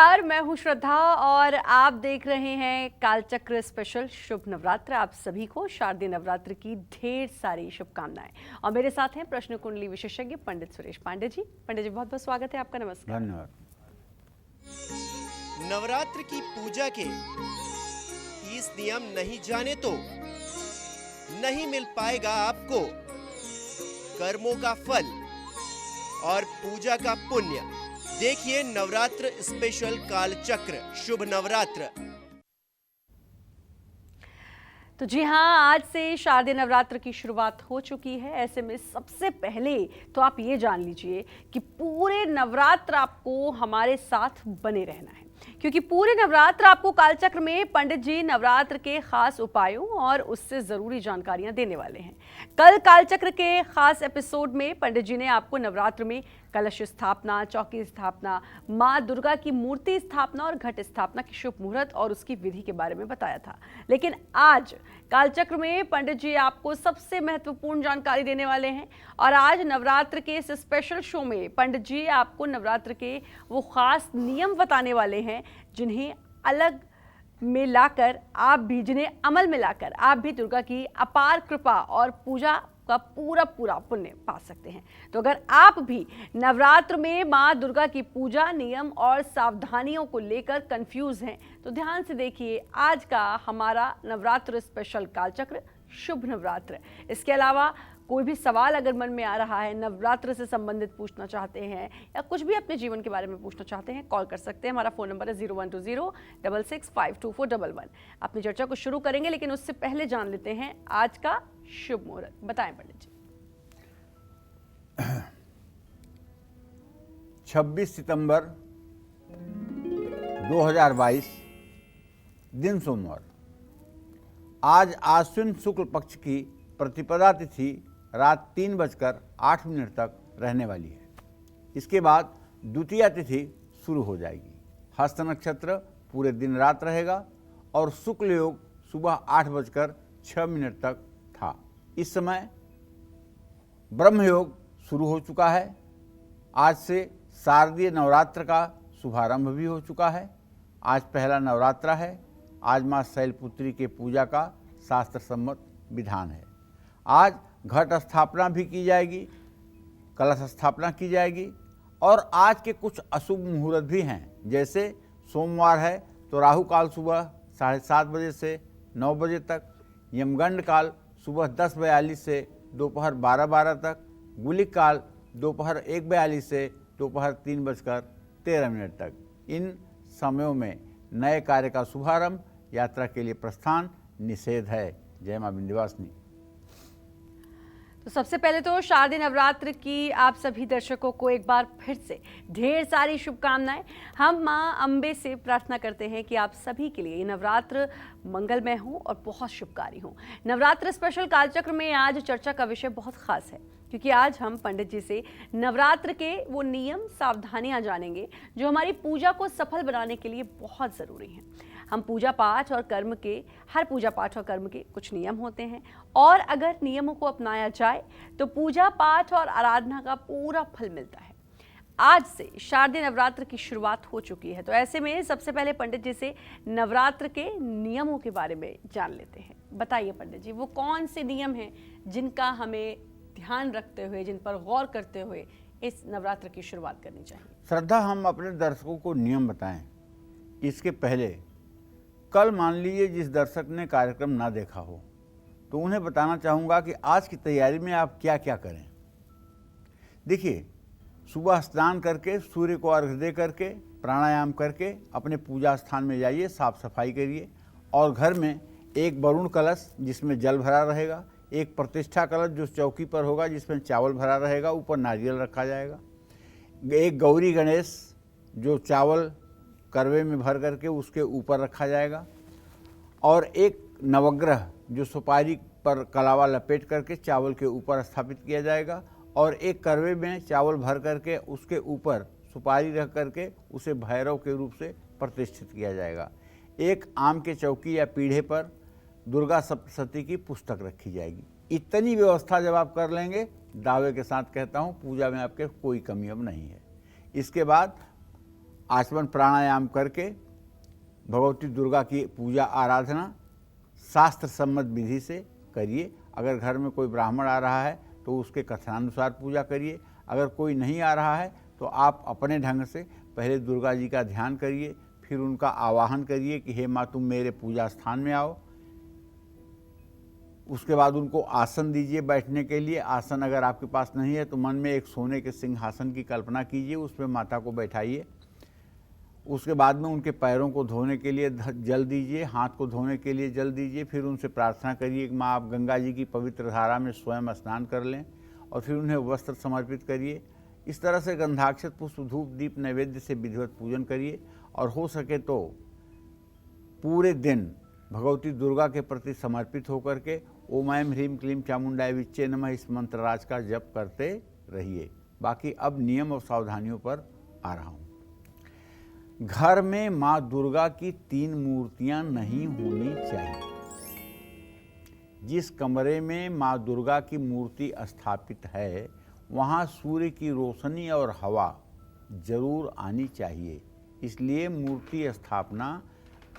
नमस्कार, मैं हूं श्रद्धा और आप देख रहे हैं कालचक्र स्पेशल शुभ नवरात्र। आप सभी को शारदीय नवरात्र की ढेर सारी शुभकामनाएं। और मेरे साथ हैं प्रश्न कुंडली विशेषज्ञ पंडित सुरेश पांडे जी। पंडित जी, बहुत बहुत स्वागत है आपका। नमस्कार। धन्यवाद। नवरात्र की पूजा के 30 नियम नहीं जाने तो नहीं मिल पाएगा आपको कर्मों का फल और पूजा का पुण्य। देखिए नवरात्र स्पेशल कालचक्र शुभ नवरात्र। तो जी हाँ, आज से शारदीय नवरात्र की शुरुआत हो चुकी है। ऐसे में सबसे पहले तो आप ये जान लीजिए कि पूरे नवरात्र आपको हमारे साथ बने रहना है, क्योंकि पूरे नवरात्र आपको कालचक्र में पंडित जी नवरात्र के खास उपायों और उससे जरूरी जानकारियां देने वाले हैं। कल कालचक्र के खास एपिसोड में पंडित जी ने आपको नवरात्र में कलश स्थापना, चौकी स्थापना, माँ दुर्गा की मूर्ति स्थापना और घट स्थापना की शुभ मुहूर्त और उसकी विधि के बारे में बताया था। लेकिन आज कालचक्र में पंडित जी आपको सबसे महत्वपूर्ण जानकारी देने वाले हैं। और आज नवरात्र के इस स्पेशल शो में पंडित जी आपको नवरात्र के वो खास नियम बताने वाले हैं जिन्हें अमल में लाकर आप भी दुर्गा की अपार कृपा और पूजा का पूरा पुण्य पा सकते हैं। तो अगर आप भी नवरात्र में मां दुर्गा की पूजा, नियम और सावधानियों को लेकर कंफ्यूज हैं तो ध्यान से देखिए आज का हमारा नवरात्र स्पेशल कालचक्र शुभ नवरात्र। इसके अलावा कोई भी सवाल अगर मन में आ रहा है, नवरात्र से संबंधित पूछना चाहते हैं या कुछ भी अपने जीवन के बारे में पूछना चाहते हैं, कॉल कर सकते हैं। हमारा फोन नंबर है 012066522411। अपनी चर्चा को शुरू करेंगे, लेकिन उससे पहले जान लेते हैं आज का शुभ मुहूर्त। बताएं पंडित जी। 26 सितंबर 2022 दिन सोमवार। आज आश्विन शुक्ल पक्ष की प्रतिपदा तिथि रात 3:08 तक रहने वाली है। इसके बाद द्वितीया तिथि शुरू हो जाएगी। हस्त नक्षत्र पूरे दिन रात रहेगा और शुक्ल योग सुबह 8:06 तक था। इस समय ब्रह्म योग शुरू हो चुका है। आज से शारदीय नवरात्र का शुभारंभ भी हो चुका है। आज पहला नवरात्र है। आज माँ शैलपुत्री के पूजा का शास्त्र सम्मत विधान है। आज घट स्थापना भी की जाएगी, कलश स्थापना की जाएगी और आज के कुछ अशुभ मुहूर्त भी हैं। जैसे सोमवार है तो राहु काल सुबह 7:30 बजे से 9 बजे तक, यमगंड काल सुबह 10:42 से दोपहर 12:12 तक, गुलिक काल दोपहर 1:42 से दोपहर 3:13 तक। इन समयों में नए कार्य का शुभारंभ, यात्रा के लिए प्रस्थान निषेध है। जय मां विंध्यवासिनी। तो सबसे पहले तो शारदीय नवरात्र की आप सभी दर्शकों को एक बार फिर से ढेर सारी शुभकामनाएं। हम मां अम्बे से प्रार्थना करते हैं कि आप सभी के लिए ये नवरात्र मंगलमय हो और बहुत शुभकारी हो। नवरात्र स्पेशल कालचक्र में आज चर्चा का विषय बहुत खास है, क्योंकि आज हम पंडित जी से नवरात्र के वो नियम, सावधानियां जानेंगे जो हमारी पूजा को सफल बनाने के लिए बहुत ज़रूरी हैं। हम पूजा पाठ और कर्म के, हर पूजा पाठ और कर्म के कुछ नियम होते हैं और अगर नियमों को अपनाया जाए तो पूजा पाठ और आराधना का पूरा फल मिलता है। आज से शारदीय नवरात्र की शुरुआत हो चुकी है, तो ऐसे में सबसे पहले पंडित जी से नवरात्र के नियमों के बारे में जान लेते हैं। बताइए पंडित जी, वो कौन से नियम हैं जिनका हमें ध्यान रखते हुए, जिन पर गौर करते हुए इस नवरात्र की शुरुआत करनी चाहिए? श्रद्धा, हम अपने दर्शकों को नियम बताएं। इसके पहले कल मान लीजिए जिस दर्शक ने कार्यक्रम ना देखा हो तो उन्हें बताना चाहूँगा कि आज की तैयारी में आप क्या क्या करें। देखिए, सुबह स्नान करके, सूर्य को अर्घ्य दे करके, प्राणायाम करके अपने पूजा स्थान में जाइए, साफ सफाई करिए और घर में एक वरुण कलश जिसमें जल भरा रहेगा, एक प्रतिष्ठा कलश जो चौकी पर होगा जिसमें चावल भरा रहेगा, ऊपर नारियल रखा जाएगा, एक गौरी गणेश जो चावल करवे में भर करके उसके ऊपर रखा जाएगा और एक नवग्रह जो सुपारी पर कलावा लपेट करके चावल के ऊपर स्थापित किया जाएगा और एक करवे में चावल भर करके उसके ऊपर सुपारी रख करके उसे भैरव के रूप से प्रतिष्ठित किया जाएगा। एक आम के चौकी या पीढ़े पर दुर्गा सप्तशती की पुस्तक रखी जाएगी। इतनी व्यवस्था जब आप कर लेंगे, दावे के साथ कहता हूँ पूजा में आपके कोई कमी अब नहीं है। इसके बाद आचमन प्राणायाम करके भगवती दुर्गा की पूजा आराधना शास्त्र सम्मत विधि से करिए। अगर घर में कोई ब्राह्मण आ रहा है तो उसके कथनानुसार पूजा करिए। अगर कोई नहीं आ रहा है तो आप अपने ढंग से पहले दुर्गा जी का ध्यान करिए, फिर उनका आवाहन करिए कि हे माँ तुम मेरे पूजा स्थान में आओ। उसके बाद उनको आसन दीजिए बैठने के लिए। आसन अगर आपके पास नहीं है तो मन में एक सोने के सिंहासन की कल्पना कीजिए, उसमें माता को बैठाइए। उसके बाद में उनके पैरों को धोने के लिए जल दीजिए, हाथ को धोने के लिए जल दीजिए। फिर उनसे प्रार्थना करिए कि माँ आप गंगा जी की पवित्र धारा में स्वयं स्नान कर लें और फिर उन्हें वस्त्र समर्पित करिए। इस तरह से गंधाक्षत पुष्प धूप दीप नैवेद्य से विधिवत पूजन करिए और हो सके तो पूरे दिन भगवती दुर्गा के प्रति समर्पित होकर के ओम ऐं ह्रीं क्लीं चामुंडाय विच्चे नमः इस मंत्रराज का जप करते रहिए। बाकी अब नियम और सावधानियों पर आ रहा हूँ। घर में माँ दुर्गा की 3 मूर्तियां नहीं होनी चाहिए। जिस कमरे में माँ दुर्गा की मूर्ति स्थापित है वहाँ सूर्य की रोशनी और हवा जरूर आनी चाहिए। इसलिए मूर्ति स्थापना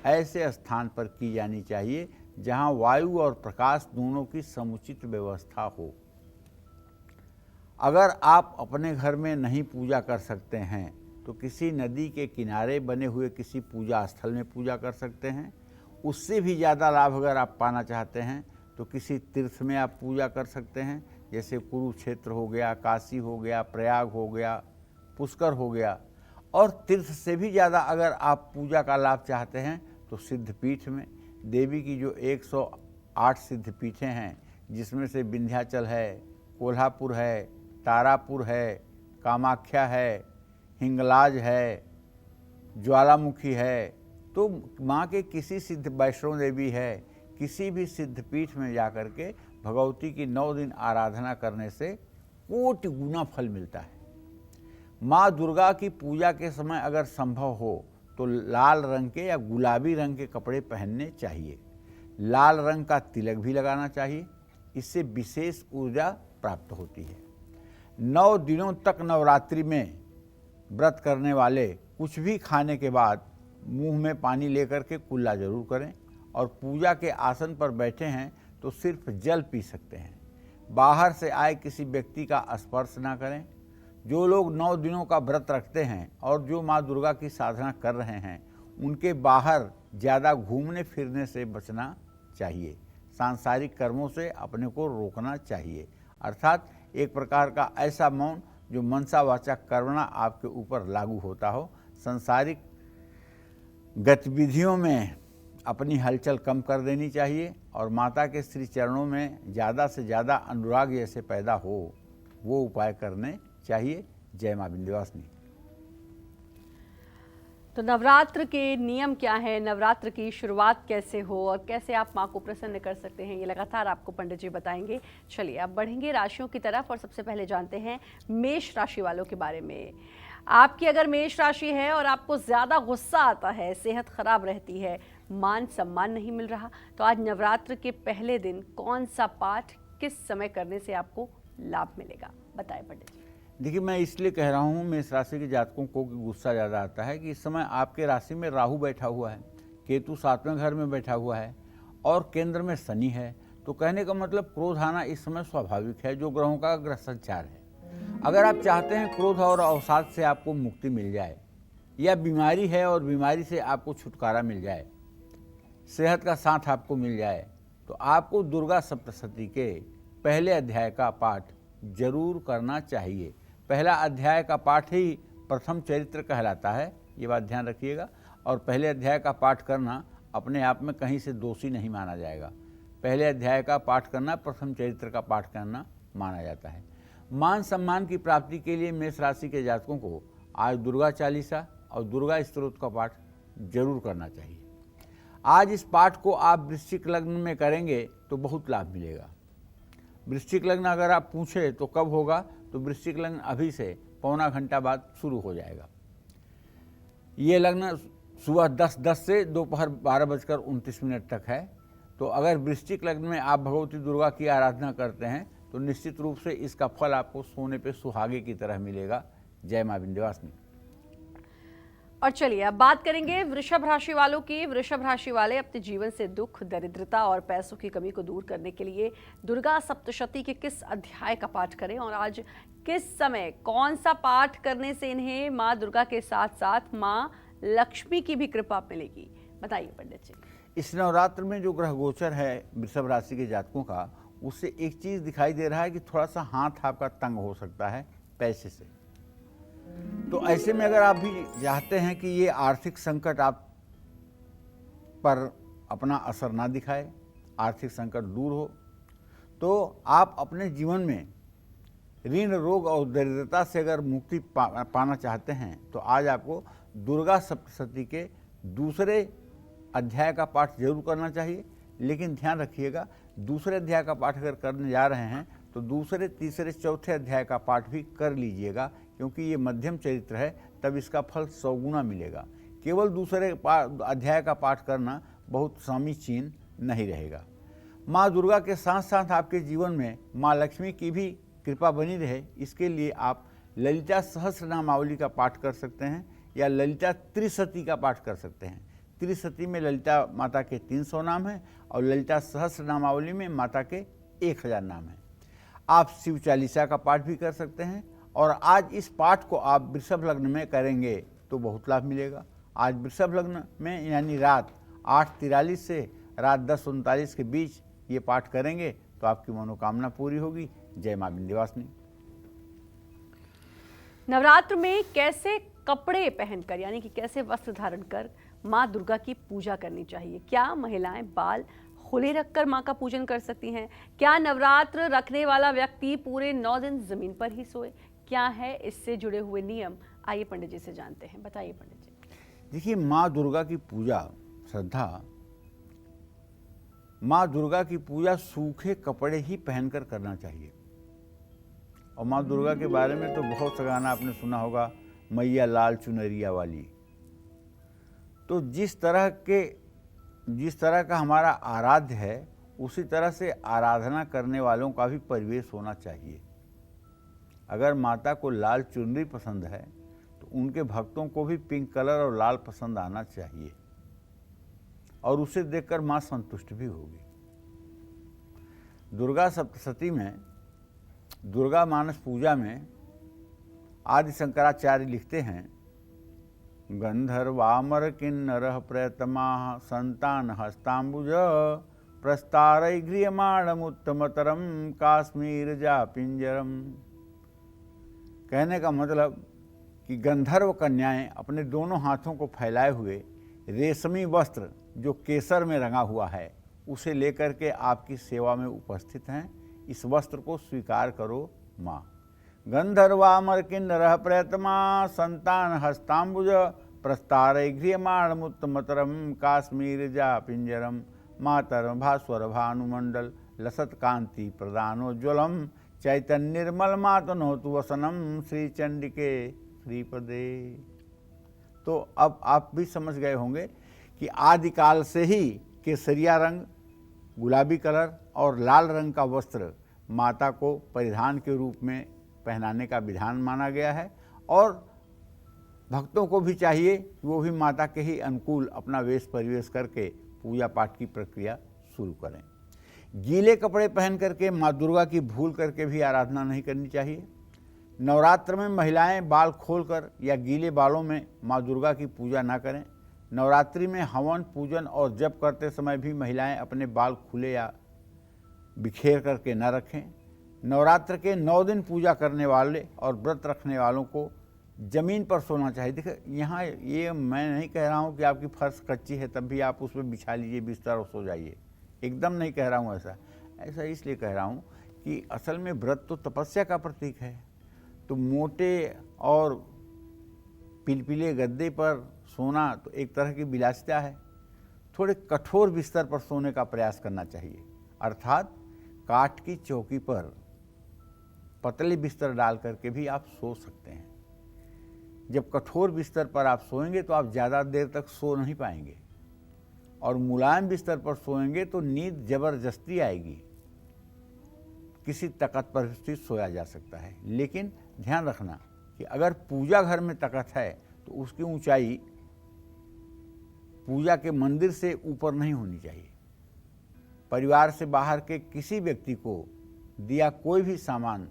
ऐसे स्थान पर की जानी चाहिए जहाँ वायु और प्रकाश दोनों की समुचित व्यवस्था हो। अगर आप अपने घर में नहीं पूजा कर सकते हैं तो किसी नदी के किनारे बने हुए किसी पूजा स्थल में पूजा कर सकते हैं। उससे भी ज़्यादा लाभ अगर आप पाना चाहते हैं तो किसी तीर्थ में आप पूजा कर सकते हैं, जैसे कुरुक्षेत्र हो गया, काशी हो गया, प्रयाग हो गया, पुष्कर हो गया। और तीर्थ से भी ज़्यादा अगर आप पूजा का लाभ चाहते हैं तो सिद्धपीठ में देवी की जो 108 सिद्धपीठें हैं, जिसमें से विंध्याचल है, कोल्हापुर है, तारापुर है, कामाख्या है, हिंगलाज है, ज्वालामुखी है, तो माँ के किसी सिद्ध वैष्णो देवी है, किसी भी सिद्धपीठ में जाकर के भगवती की 9 दिन आराधना करने से कोटि गुना फल मिलता है। माँ दुर्गा की पूजा के समय अगर संभव हो तो लाल रंग के या गुलाबी रंग के कपड़े पहनने चाहिए। लाल रंग का तिलक भी लगाना चाहिए, इससे विशेष ऊर्जा प्राप्त होती है। 9 दिनों तक नवरात्रि में व्रत करने वाले कुछ भी खाने के बाद मुंह में पानी लेकर के कुल्ला जरूर करें और पूजा के आसन पर बैठे हैं तो सिर्फ जल पी सकते हैं। बाहर से आए किसी व्यक्ति का स्पर्श ना करें। जो लोग 9 दिनों का व्रत रखते हैं और जो माँ दुर्गा की साधना कर रहे हैं उनके बाहर ज़्यादा घूमने फिरने से बचना चाहिए। सांसारिक कर्मों से अपने को रोकना चाहिए, अर्थात एक प्रकार का ऐसा मौन जो मनसा वाचा कर्मणा आपके ऊपर लागू होता हो। सांसारिक गतिविधियों में अपनी हलचल कम कर देनी चाहिए और माता के श्री चरणों में ज़्यादा से ज़्यादा अनुराग जैसे पैदा हो वो उपाय करने चाहिए। जय माँ विंध्यवासिनी। तो नवरात्र के नियम क्या है, नवरात्र की शुरुआत कैसे हो और कैसे आप माँ को प्रसन्न कर सकते हैं, ये लगातार आपको पंडित जी बताएंगे। चलिए अब बढ़ेंगे राशियों की तरफ और सबसे पहले जानते हैं मेष राशि वालों के बारे में। आपकी अगर मेष राशि है और आपको ज़्यादा गुस्सा आता है, सेहत खराब रहती है, मान सम्मान नहीं मिल रहा, तो आज नवरात्र के पहले दिन कौन सा पाठ किस समय करने से आपको लाभ मिलेगा, बताएं पंडित जी। देखिए, मैं इसलिए कह रहा हूँ मेष राशि के जातकों को कि गुस्सा ज़्यादा आता है कि इस समय आपके राशि में राहु बैठा हुआ है, केतु 7वें घर में बैठा हुआ है और केंद्र में शनि है। तो कहने का मतलब क्रोध आना इस समय स्वाभाविक है, जो ग्रहों का ग्रह संचार है। अगर आप चाहते हैं क्रोध और अवसाद से आपको मुक्ति मिल जाए, या बीमारी है और बीमारी से आपको छुटकारा मिल जाए, सेहत का साथ आपको मिल जाए, तो आपको दुर्गा सप्तशती के पहले अध्याय का पाठ जरूर करना चाहिए। पहला अध्याय का पाठ ही प्रथम चरित्र कहलाता है, ये बात ध्यान रखिएगा। और पहले अध्याय का पाठ करना अपने आप में कहीं से दोषी नहीं माना जाएगा। पहले अध्याय का पाठ करना, प्रथम चरित्र का पाठ करना माना जाता है। मान सम्मान की प्राप्ति के लिए मेष राशि के जातकों को आज दुर्गा चालीसा और दुर्गा स्तोत्र का पाठ जरूर करना चाहिए। आज इस पाठ को आप वृश्चिक लग्न में करेंगे तो बहुत लाभ मिलेगा। वृश्चिक लग्न अगर आप पूछे तो कब होगा, तो वृश्चिक लग्न अभी से पौना घंटा बाद शुरू हो जाएगा। ये लग्न सुबह 10:10 से दोपहर 12:29 तक है। तो अगर वृश्चिक लग्न में आप भगवती दुर्गा की आराधना करते हैं तो निश्चित रूप से इसका फल आपको सोने पे सुहागे की तरह मिलेगा। जय माँ विंध्यवासिनी। और चलिए अब बात करेंगे वृषभ राशि वालों की। वृषभ राशि वाले अपने जीवन से दुख, दरिद्रता और पैसों की कमी को दूर करने के लिए दुर्गा सप्तशती के किस अध्याय का पाठ करें और आज किस समय कौन सा पाठ करने से इन्हें माँ दुर्गा के साथ साथ माँ लक्ष्मी की भी कृपा मिलेगी, बताइए पंडित जी। इस नवरात्र में जो ग्रह गोचर है वृषभ राशि के जातकों का, उससे एक चीज़ दिखाई दे रहा है कि थोड़ा सा हाथ आपका तंग हो सकता है पैसे से। तो ऐसे में अगर आप भी चाहते हैं कि ये आर्थिक संकट आप पर अपना असर ना दिखाए, आर्थिक संकट दूर हो, तो आप अपने जीवन में ऋण, रोग और दरिद्रता से अगर मुक्ति पाना चाहते हैं तो आज आपको दुर्गा सप्तशती के दूसरे अध्याय का पाठ जरूर करना चाहिए। लेकिन ध्यान रखिएगा, दूसरे अध्याय का पाठ अगर करने जा रहे हैं तो दूसरे, तीसरे, चौथे अध्याय का पाठ भी कर लीजिएगा, क्योंकि ये मध्यम चरित्र है, तब इसका फल 100 गुना मिलेगा। केवल दूसरे अध्याय का पाठ करना बहुत समीचीन नहीं रहेगा। माँ दुर्गा के साथ साथ आपके जीवन में माँ लक्ष्मी की भी कृपा बनी रहे, इसके लिए आप ललिता सहस्रनामावली का पाठ कर सकते हैं या ललिता त्रिशती का पाठ कर सकते हैं। त्रिशती में ललिता माता के 300 नाम हैं और ललिता सहस्रनामावली में माता के 1000 नाम हैं। आप शिव चालीसा का पाठ भी कर सकते हैं और आज इस पाठ को आप वृषभ लग्न में करेंगे तो बहुत लाभ मिलेगा। आज वृषभ लग्न में यानी रात 8:43 से रात 10:39 के बीच ये पाठ करेंगे तो आपकी मनोकामना पूरी होगी। जय मां विंध्यवासिनी। नवरात्र में कैसे कपड़े पहनकर यानी कि कैसे वस्त्र धारण कर माँ दुर्गा की पूजा करनी चाहिए? क्या महिलाएं बाल खुले रखकर माँ का पूजन कर सकती हैं? क्या नवरात्र रखने वाला व्यक्ति पूरे 9 दिन जमीन पर ही सोए? क्या है इससे जुड़े हुए नियम? आइए पंडित जी से जानते हैं, बताइए पंडित जी। देखिए, माँ दुर्गा की पूजा, श्रद्धा, माँ दुर्गा की पूजा सूखे कपड़े ही पहनकर करना चाहिए। और माँ दुर्गा के बारे में तो बहुत सा गाना आपने सुना होगा, मैया लाल चुनरिया वाली। तो जिस तरह का हमारा आराध्य है, उसी तरह से आराधना करने वालों का भी परिवेश होना चाहिए। अगर माता को लाल चुनरी पसंद है तो उनके भक्तों को भी पिंक कलर और लाल पसंद आना चाहिए और उसे देखकर माँ संतुष्ट भी होगी। दुर्गा सप्तशती में, दुर्गा मानस पूजा में आदि शंकराचार्य लिखते हैं, गंधर्वामर किन्नरः प्रयतमाः संतान हस्ताम्बुज प्रस्तारै गृह्यमाणमुत्तमतरं काश्मीर जा पिंजरम। कहने का मतलब कि गंधर्व कन्याएं अपने दोनों हाथों को फैलाए हुए रेशमी वस्त्र जो केसर में रंगा हुआ है उसे लेकर के आपकी सेवा में उपस्थित हैं। इस वस्त्र को स्वीकार करो माँ। गंधर्वामर किन्नरः प्रयतमा संतान हस्ताम्बुज प्रस्तारै गृह्यमाणमुत्तमतरं काश्मीर जा पिंजरम मातरम भास्वर भानुमंडल लसत कांति प्रदानोज्वलम चैतन्यर्मल मातनोतु वसनम श्री चंडिके श्रीपदे। तो अब आप भी समझ गए होंगे कि आदिकाल से ही केसरिया रंग, गुलाबी कलर और लाल रंग का वस्त्र माता को परिधान के रूप में पहनाने का विधान माना गया है और भक्तों को भी चाहिए कि वो भी माता के ही अनुकूल अपना वेश परिवेश करके पूजा पाठ की प्रक्रिया शुरू करें। गीले कपड़े पहन करके माँ दुर्गा की भूल करके भी आराधना नहीं करनी चाहिए। नवरात्र में महिलाएं बाल खोलकर या गीले बालों में माँ दुर्गा की पूजा ना करें। नवरात्रि में हवन, पूजन और जप करते समय भी महिलाएं अपने बाल खुले या बिखेर करके न रखें। नवरात्र के 9 दिन पूजा करने वाले और व्रत रखने वालों को ज़मीन पर सोना चाहिए। देखिए, यहाँ ये मैं नहीं कह रहा हूँ कि आपकी फर्श कच्ची है तब भी आप उसमें बिछा लीजिए बिस्तर और सो जाइए, एकदम नहीं कह रहा हूँ ऐसा इसलिए कह रहा हूँ कि असल में व्रत तो तपस्या का प्रतीक है। तो मोटे और पिलपिले गद्दे पर सोना तो एक तरह की विलासिता है। थोड़े कठोर बिस्तर पर सोने का प्रयास करना चाहिए, अर्थात काठ की चौकी पर पतले बिस्तर डाल करके भी आप सो सकते हैं। जब कठोर बिस्तर पर आप सोएंगे तो आप ज़्यादा देर तक सो नहीं पाएंगे और मुलायम बिस्तर पर सोएंगे तो नींद जबरदस्ती आएगी। किसी तख्त पर भी सोया जा सकता है, लेकिन ध्यान रखना कि अगर पूजा घर में तख्त है तो उसकी ऊंचाई पूजा के मंदिर से ऊपर नहीं होनी चाहिए। परिवार से बाहर के किसी व्यक्ति को दिया कोई भी सामान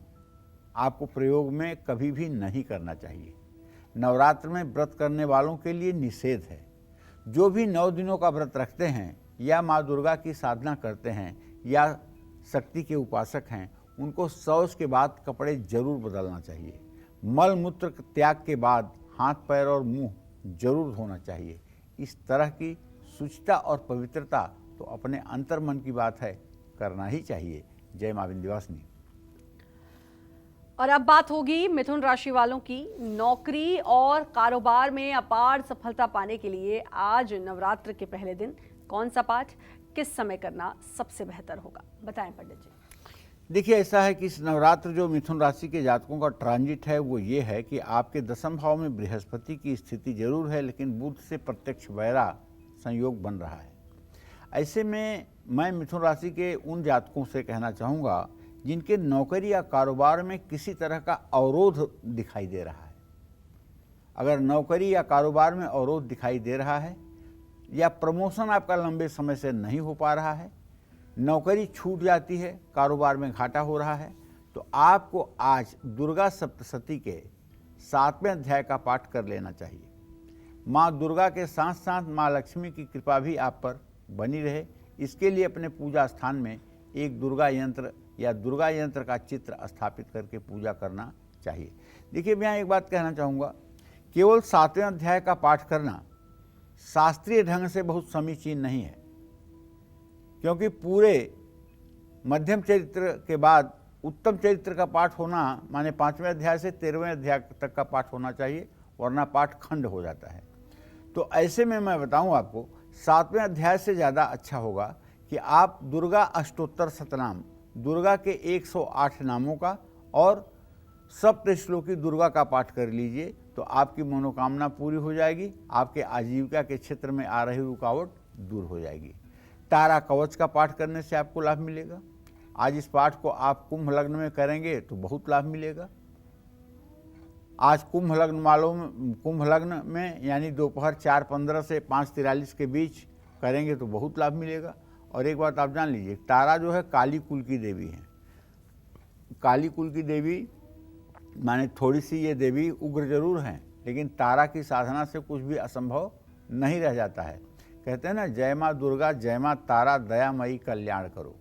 आपको प्रयोग में कभी भी नहीं करना चाहिए। नवरात्र में व्रत करने वालों के लिए निषेध है। जो भी 9 दिनों का व्रत रखते हैं या माँ दुर्गा की साधना करते हैं या शक्ति के उपासक हैं, उनको शौच के बाद कपड़े जरूर बदलना चाहिए। मल मूत्र त्याग के बाद हाथ पैर और मुंह जरूर धोना चाहिए। इस तरह की शुचिता और पवित्रता तो अपने अंतर मन की बात है, करना ही चाहिए। जय मां विंध्यवासिनी। और अब बात होगी मिथुन राशि वालों की। नौकरी और कारोबार में अपार सफलता पाने के लिए आज नवरात्र के पहले दिन कौन सा पाठ किस समय करना सबसे बेहतर होगा, बताएं पंडित जी। देखिए, ऐसा है कि इस नवरात्र जो मिथुन राशि के जातकों का ट्रांजिट है वो ये है कि आपके 10वें भाव में बृहस्पति की स्थिति जरूर है, लेकिन बुध से प्रत्यक्ष वैरा संयोग बन रहा है। ऐसे में मैं मिथुन राशि के उन जातकों से कहना चाहूँगा जिनके नौकरी या कारोबार में किसी तरह का अवरोध दिखाई दे रहा है। अगर नौकरी या कारोबार में अवरोध दिखाई दे रहा है या प्रमोशन आपका लंबे समय से नहीं हो पा रहा है, नौकरी छूट जाती है, कारोबार में घाटा हो रहा है, तो आपको आज दुर्गा सप्तशती के 7वें अध्याय का पाठ कर लेना चाहिए। माँ दुर्गा के साथ साथ माँ लक्ष्मी की कृपा भी आप पर बनी रहे, इसके लिए अपने पूजा स्थान में एक दुर्गा यंत्र या दुर्गा यंत्र का चित्र स्थापित करके पूजा करना चाहिए। देखिए, मैं एक बात कहना चाहूँगा, केवल 7वें अध्याय का पाठ करना शास्त्रीय ढंग से बहुत समीचीन नहीं है, क्योंकि पूरे मध्यम चरित्र के बाद उत्तम चरित्र का पाठ होना माने 5वें अध्याय से 13वें अध्याय तक का पाठ होना चाहिए, वरना पाठ खंड हो जाता है। तो ऐसे में मैं बताऊं आपको, 7वें अध्याय से ज़्यादा अच्छा होगा कि आप दुर्गा अष्टोत्तर शतनाम, दुर्गा के 108 नामों का और सप्त श्लोकी दुर्गा का पाठ कर लीजिए, तो आपकी मनोकामना पूरी हो जाएगी। आपके आजीविका के क्षेत्र में आ रही रुकावट दूर हो जाएगी। तारा कवच का पाठ करने से आपको लाभ मिलेगा। आज इस पाठ को आप कुंभ लग्न में करेंगे तो बहुत लाभ मिलेगा। आज कुंभ लग्न में यानी दोपहर 4:15 से 5:43 के बीच करेंगे तो बहुत लाभ मिलेगा। और एक बात आप जान लीजिए, तारा जो है काली कुल की देवी है। काली कुल की देवी माने थोड़ी सी ये देवी उग्र जरूर हैं, लेकिन तारा की साधना से कुछ भी असंभव नहीं रह जाता है। कहते हैं ना, जय माँ दुर्गा जय माँ तारा दयामयी कल्याण करो।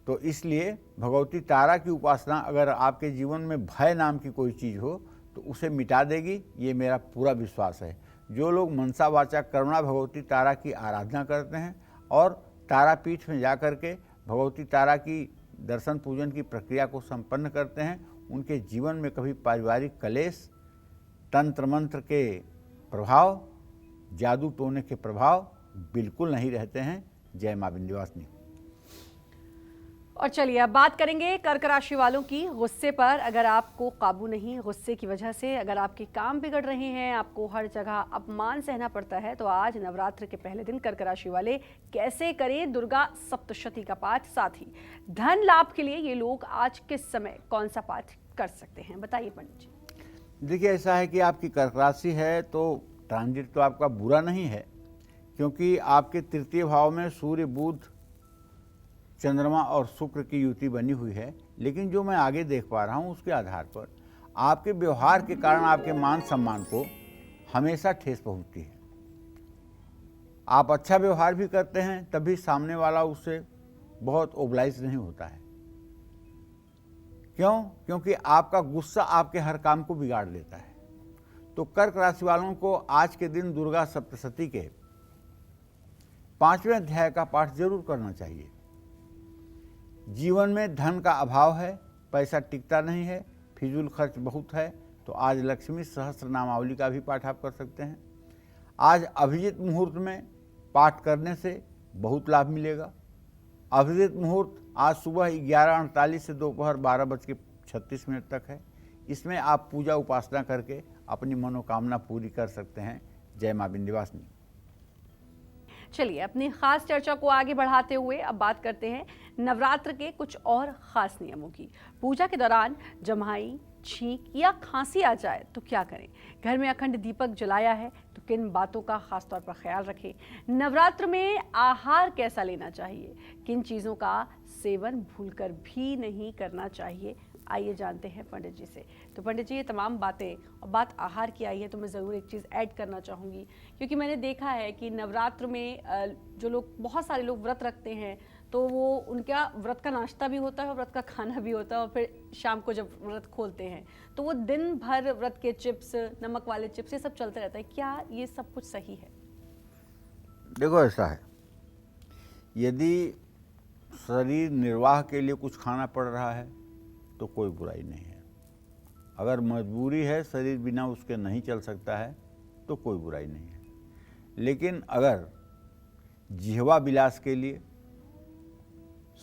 तो इसलिए भगवती तारा की उपासना अगर आपके जीवन में भय नाम की कोई चीज़ हो तो उसे मिटा देगी, ये मेरा पूरा विश्वास है। जो लोग मनसा वाचा करुणा भगवती तारा की आराधना करते हैं और तारापीठ में जा कर के भगवती तारा की दर्शन पूजन की प्रक्रिया को संपन्न करते हैं, उनके जीवन में कभी पारिवारिक कलेश, तंत्र मंत्र के प्रभाव, जादू टोने के प्रभाव बिल्कुल नहीं रहते हैं। जय मां विंध्यवासिनी। और चलिए अब बात करेंगे कर्क राशि वालों की। गुस्से पर अगर आपको काबू नहीं, गुस्से की वजह से अगर आपके काम बिगड़ रहे हैं, आपको हर जगह अपमान सहना पड़ता है, तो आज नवरात्र के पहले दिन कर्क राशि वाले कैसे करें दुर्गा सप्तशती का पाठ। साथ ही धन लाभ के लिए ये लोग आज किस समय कौन सा पाठ कर सकते हैं, बताइए पंडित जी। देखिए, ऐसा है कि आपकी कर्क राशि है तो ट्रांजिट तो आपका बुरा नहीं है, क्योंकि आपके तृतीय भाव में सूर्य, बुध, चंद्रमा और शुक्र की युति बनी हुई है। लेकिन जो मैं आगे देख पा रहा हूँ उसके आधार पर आपके व्यवहार के कारण आपके मान सम्मान को हमेशा ठेस पहुँचती है। आप अच्छा व्यवहार भी करते हैं तभी सामने वाला उससे बहुत ओबलाइज नहीं होता है। क्यों? क्योंकि आपका गुस्सा आपके हर काम को बिगाड़ देता है। तो कर्क राशि वालों को आज के दिन दुर्गा सप्तशती के 5वें अध्याय का पाठ जरूर करना चाहिए। जीवन में धन का अभाव है, पैसा टिकता नहीं है, फिजूल खर्च बहुत है, तो आज लक्ष्मी सहस्त्र नामावली का भी पाठ आप कर सकते हैं। आज अभिजित मुहूर्त में पाठ करने से बहुत लाभ मिलेगा। अभिजित मुहूर्त आज सुबह 11:48 से दोपहर 12:36 तक है। इसमें आप पूजा उपासना करके अपनी मनोकामना पूरी कर सकते हैं। जय मां विंध्यवासिनी। चलिए अपनी खास चर्चा को आगे बढ़ाते हुए अब बात करते हैं नवरात्र के कुछ और खास नियमों की। पूजा के दौरान जम्हाई, छींक या खांसी आ जाए तो क्या करें? घर में अखंड दीपक जलाया है तो किन बातों का खासतौर पर ख्याल रखें? नवरात्र में आहार कैसा लेना चाहिए? किन चीज़ों का सेवन भूलकर भी नहीं करना चाहिए? आइए जानते हैं पंडित जी से। तो पंडित जी, ये तमाम बातें और बात आहार की आई है तो मैं ज़रूर एक चीज़ ऐड करना चाहूँगी, क्योंकि मैंने देखा है कि नवरात्र में जो लोग, बहुत सारे लोग व्रत रखते हैं तो वो उनका व्रत का नाश्ता भी होता है और व्रत का खाना भी होता है, और फिर शाम को जब व्रत खोलते हैं तो वो दिन भर व्रत के चिप्स, नमक वाले चिप्स, ये सब चलते रहता है। क्या ये सब कुछ सही है? देखो, ऐसा है, यदि शरीर निर्वाह के लिए कुछ खाना पड़ रहा है तो कोई बुराई नहीं है। अगर मजबूरी है, शरीर बिना उसके नहीं चल सकता है, तो कोई बुराई नहीं है। लेकिन अगर जिह्वा विलास के लिए,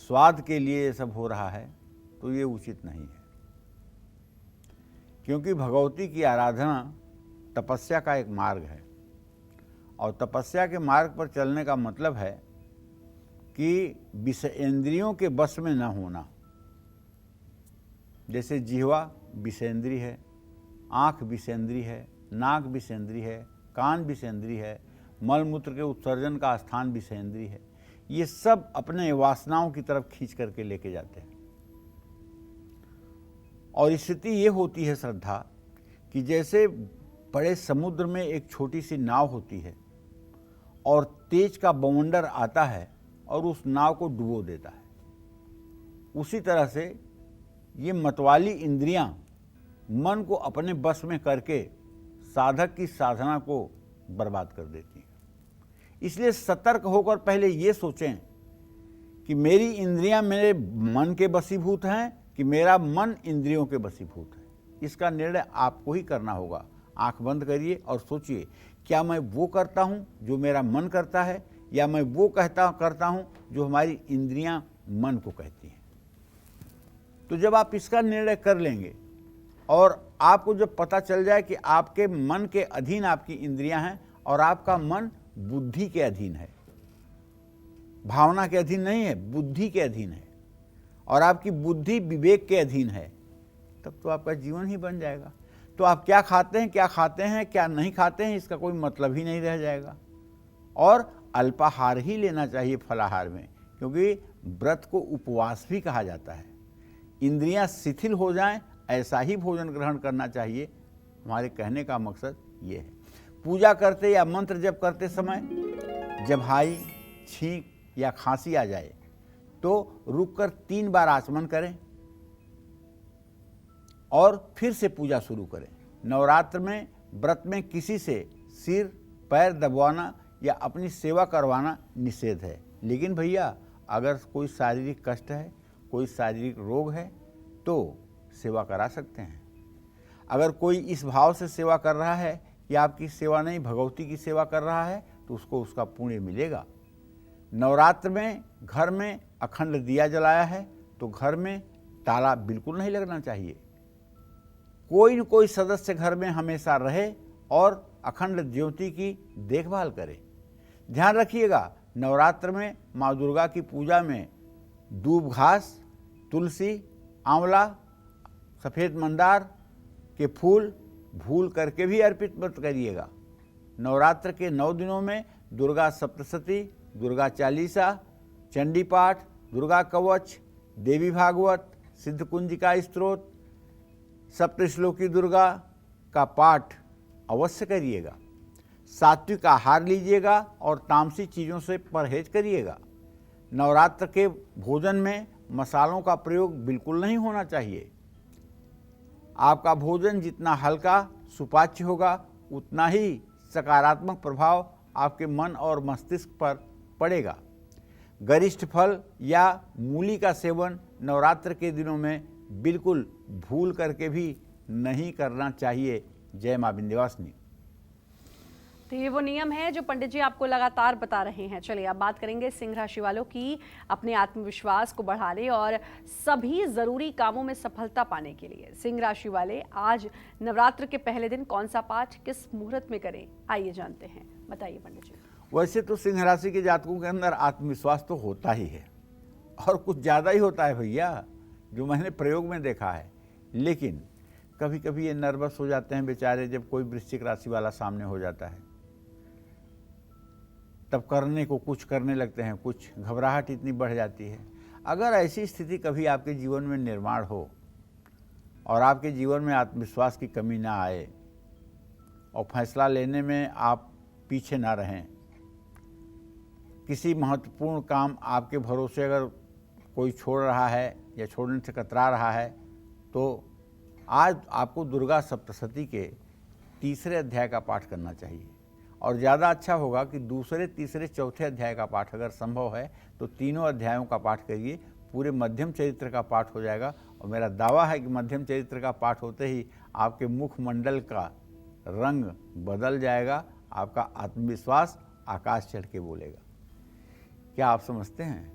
स्वाद के लिए ये सब हो रहा है तो ये उचित नहीं है, क्योंकि भगवती की आराधना तपस्या का एक मार्ग है, और तपस्या के मार्ग पर चलने का मतलब है कि विषयेंद्रियों के बस में न होना। जैसे जिह्वा विषेंद्री है, आँख विषेंद्री है, नाक विषेंद्री है, कान विषेंद्री है, मलमूत्र के उत्सर्जन का स्थान विषेंद्री है। ये सब अपने वासनाओं की तरफ खींच करके लेके जाते हैं। और स्थिति ये होती है श्रद्धा, कि जैसे बड़े समुद्र में एक छोटी सी नाव होती है और तेज का बवंडर आता है और उस नाव को डुबो देता है, उसी तरह से ये मतवाली इंद्रियां मन को अपने बस में करके साधक की साधना को बर्बाद कर देती हैं। इसलिए सतर्क होकर पहले ये सोचें कि मेरी इंद्रियां मेरे मन के वशीभूत हैं कि मेरा मन इंद्रियों के वशीभूत है। इसका निर्णय आपको ही करना होगा। आंख बंद करिए और सोचिए, क्या मैं वो करता हूँ जो मेरा मन करता है, या मैं वो करता हूँ जो हमारी इंद्रियां मन को कहती हैं। तो जब आप इसका निर्णय कर लेंगे और आपको जब पता चल जाए कि आपके मन के अधीन आपकी इंद्रियां हैं और आपका मन बुद्धि के अधीन है, भावना के अधीन नहीं है, बुद्धि के अधीन है, और आपकी बुद्धि विवेक के अधीन है, तब तो आपका जीवन ही बन जाएगा। तो आप क्या खाते हैं, क्या नहीं खाते हैं, इसका कोई मतलब ही नहीं रह जाएगा। और अल्पाहार ही लेना चाहिए फलाहार में, क्योंकि व्रत को उपवास भी कहा जाता है। इंद्रियां शिथिल हो जाएं, ऐसा ही भोजन ग्रहण करना चाहिए। हमारे कहने का मकसद ये है। पूजा करते या मंत्र जप करते समय जब हाई, छींक या खांसी आ जाए तो रुककर 3 बार आचमन करें और फिर से पूजा शुरू करें। नवरात्र में व्रत में किसी से सिर पैर दबाना या अपनी सेवा करवाना निषेध है। लेकिन भैया, अगर कोई शारीरिक कष्ट है, कोई शारीरिक रोग है, तो सेवा करा सकते हैं। अगर कोई इस भाव से सेवा कर रहा है कि आपकी सेवा नहीं, भगवती की सेवा कर रहा है, तो उसको उसका पुण्य मिलेगा। नवरात्र में घर में अखंड दिया जलाया है तो घर में ताला बिल्कुल नहीं लगना चाहिए। कोई न कोई सदस्य घर में हमेशा रहे और अखंड ज्योति की देखभाल करे। ध्यान रखिएगा, नवरात्र में माँ दुर्गा की पूजा में दूब घास, तुलसी, आंवला, सफ़ेद मंदार के फूल भूल करके भी अर्पित मत करिएगा। नवरात्र के 9 दिनों में दुर्गा सप्तशती, दुर्गा चालीसा, चंडी पाठ, दुर्गा कवच, देवी भागवत, सिद्ध कुंजिका स्तोत्र, सप्तश्लोकी दुर्गा का पाठ अवश्य करिएगा। सात्विक आहार लीजिएगा और तामसी चीज़ों से परहेज करिएगा। नवरात्र के भोजन में मसालों का प्रयोग बिल्कुल नहीं होना चाहिए। आपका भोजन जितना हल्का सुपाच्य होगा, उतना ही सकारात्मक प्रभाव आपके मन और मस्तिष्क पर पड़ेगा। गरिष्ठ फल या मूली का सेवन नवरात्र के दिनों में बिल्कुल भूल करके भी नहीं करना चाहिए। जय मां विंध्यवासिनी। तो ये वो नियम है जो पंडित जी आपको लगातार बता रहे हैं। चलिए अब बात करेंगे सिंह राशि वालों की, अपने आत्मविश्वास को बढ़ाने और सभी जरूरी कामों में सफलता पाने के लिए। सिंह राशि वाले आज नवरात्र के पहले दिन कौन सा पाठ किस मुहूर्त में करें, आइए जानते हैं। बताइए पंडित जी। वैसे तो सिंह राशि के जातकों के अंदर आत्मविश्वास तो होता ही है और कुछ ज़्यादा ही होता है भैया, जो मैंने प्रयोग में देखा है। लेकिन कभी कभी ये नर्वस हो जाते हैं बेचारे जब कोई वृश्चिक राशि वाला सामने हो जाता है, तब करने को कुछ करने लगते हैं, कुछ घबराहट इतनी बढ़ जाती है। अगर ऐसी स्थिति कभी आपके जीवन में निर्माण हो और आपके जीवन में आत्मविश्वास की कमी ना आए और फैसला लेने में आप पीछे ना रहें, किसी महत्वपूर्ण काम आपके भरोसे अगर कोई छोड़ रहा है या छोड़ने से कतरा रहा है, तो आज आपको दुर्गा सप्तशती के 3रे अध्याय का पाठ करना चाहिए। और ज़्यादा अच्छा होगा कि 2रे, 3रे, 4थे अध्याय का पाठ अगर संभव है तो तीनों अध्यायों का पाठ करिए। पूरे मध्यम चरित्र का पाठ हो जाएगा और मेरा दावा है कि मध्यम चरित्र का पाठ होते ही आपके मुखमंडल का रंग बदल जाएगा, आपका आत्मविश्वास आकाश चढ़ के बोलेगा। क्या आप समझते हैं?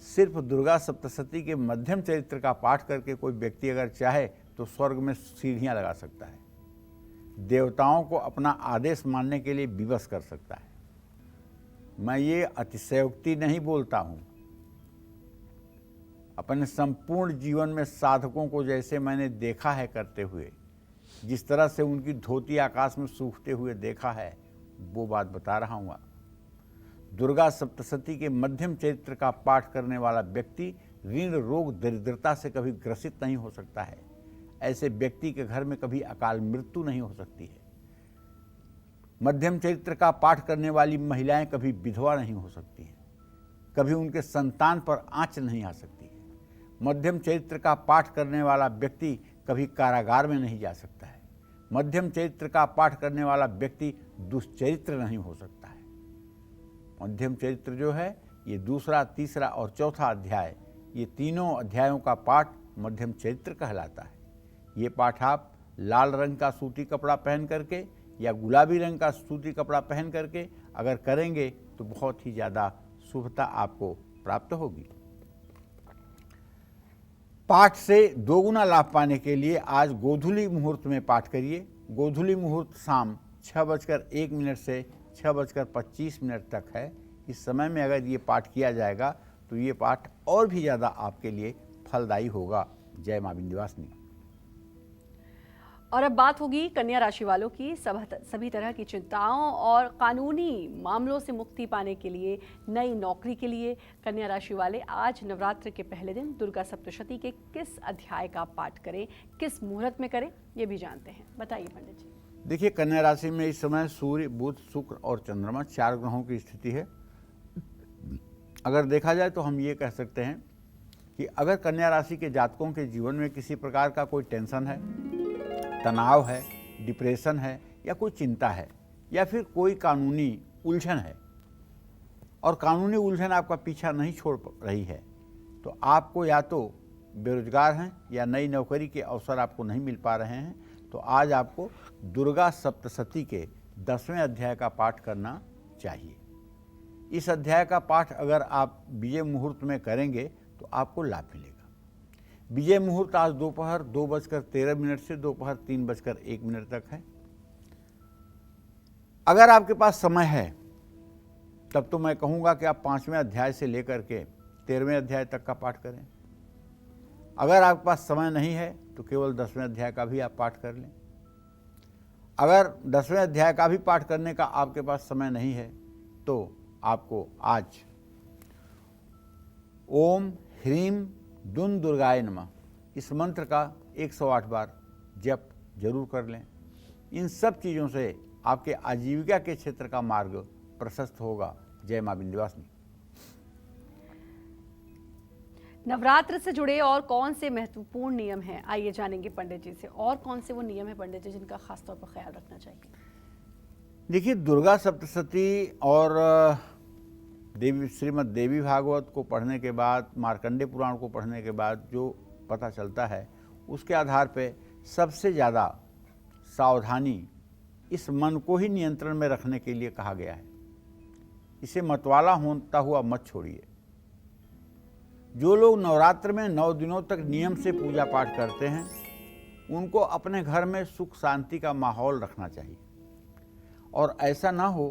सिर्फ दुर्गा सप्तशती के मध्यम चरित्र का पाठ करके कोई व्यक्ति अगर चाहे तो स्वर्ग में सीढ़ियां लगा सकता है, देवताओं को अपना आदेश मानने के लिए विवश कर सकता है। मैं ये अतिशयोक्ति नहीं बोलता हूं। अपने संपूर्ण जीवन में साधकों को जैसे मैंने देखा है करते हुए, जिस तरह से उनकी धोती आकाश में सूखते हुए देखा है, वो बात बता रहा हूँ। दुर्गा सप्तशती के मध्यम चरित्र का पाठ करने वाला व्यक्ति ऋण, रोग, दरिद्रता से कभी ग्रसित नहीं हो सकता है। ऐसे व्यक्ति के घर में कभी अकाल मृत्यु नहीं हो सकती है। मध्यम चरित्र का पाठ करने वाली महिलाएं कभी विधवा नहीं हो सकती हैं, कभी उनके संतान पर आंच नहीं आ सकती है। मध्यम चरित्र का पाठ करने वाला व्यक्ति कभी कारागार में नहीं जा सकता है। मध्यम चरित्र का पाठ करने वाला व्यक्ति दुष्चरित्र नहीं हो सकता है। मध्यम चरित्र जो है, ये 2रा, 3रा और 4था अध्याय, ये तीनों अध्यायों का पाठ मध्यम चरित्र कहलाता है। ये पाठ आप लाल रंग का सूती कपड़ा पहन करके या गुलाबी रंग का सूती कपड़ा पहन करके अगर करेंगे तो बहुत ही ज़्यादा शुभता आपको प्राप्त होगी। पाठ से 2 गुना लाभ पाने के लिए आज गोधूली मुहूर्त में पाठ करिए। गोधूली मुहूर्त शाम 6:01 से 6:25 तक है। इस समय में अगर ये पाठ किया जाएगा तो ये पाठ और भी ज़्यादा आपके लिए फलदायी होगा। जय मां विंध्यवासिनी। और अब बात होगी कन्या राशि वालों की। सभी तरह की चिंताओं और कानूनी मामलों से मुक्ति पाने के लिए, नई नौकरी के लिए कन्या राशि वाले आज नवरात्र के पहले दिन दुर्गा सप्तशती के किस अध्याय का पाठ करें, किस मुहूर्त में करें, ये भी जानते हैं। बताइए पंडित जी। देखिए, कन्या राशि में इस समय सूर्य, बुध, शुक्र और चंद्रमा 4 ग्रहों की स्थिति है। अगर देखा जाए तो हम ये कह सकते हैं कि अगर कन्या राशि के जातकों के जीवन में किसी प्रकार का कोई टेंशन है, तनाव है, डिप्रेशन है या कोई चिंता है या फिर कोई कानूनी उलझन है और कानूनी उलझन आपका पीछा नहीं छोड़ रही है, तो आपको या तो बेरोजगार हैं या नई नौकरी के अवसर आपको नहीं मिल पा रहे हैं, तो आज आपको दुर्गा सप्तशती के 10वें अध्याय का पाठ करना चाहिए। इस अध्याय का पाठ अगर आप विजय मुहूर्त में करेंगे तो आपको लाभ मिलेगा। विजय मुहूर्त आज दोपहर 2:13 से दोपहर 3:01 तक है। अगर आपके पास समय है तब तो मैं कहूँगा कि आप 5वें अध्याय से लेकर के 13वें अध्याय तक का पाठ करें। अगर आपके पास समय नहीं है तो केवल 10वें अध्याय का भी आप पाठ कर लें। अगर 10वें अध्याय का भी पाठ करने का आपके पास समय नहीं है तो आपको आज ओम ह्रीम दुन दुर्गाय नमः इस मंत्र का 108 बार जप जरूर कर लें। इन सब चीज़ों से आपके आजीविका के क्षेत्र का मार्ग प्रशस्त होगा। जय मां विंध्यवासिनी। नवरात्र से जुड़े और कौन से महत्वपूर्ण नियम हैं, आइए जानेंगे पंडित जी से। और कौन से वो नियम है पंडित जी जिनका खासतौर पर ख्याल रखना चाहिए? देखिए, दुर्गा सप्तशती और देवी श्रीमद् देवी भागवत को पढ़ने के बाद, मार्कंडे पुराण को पढ़ने के बाद जो पता चलता है, उसके आधार पे सबसे ज़्यादा सावधानी इस मन को ही नियंत्रण में रखने के लिए कहा गया है। इसे मतवाला होता हुआ मत छोड़िए। जो लोग नवरात्र में 9 दिनों तक नियम से पूजा पाठ करते हैं, उनको अपने घर में सुख शांति का माहौल रखना चाहिए। और ऐसा ना हो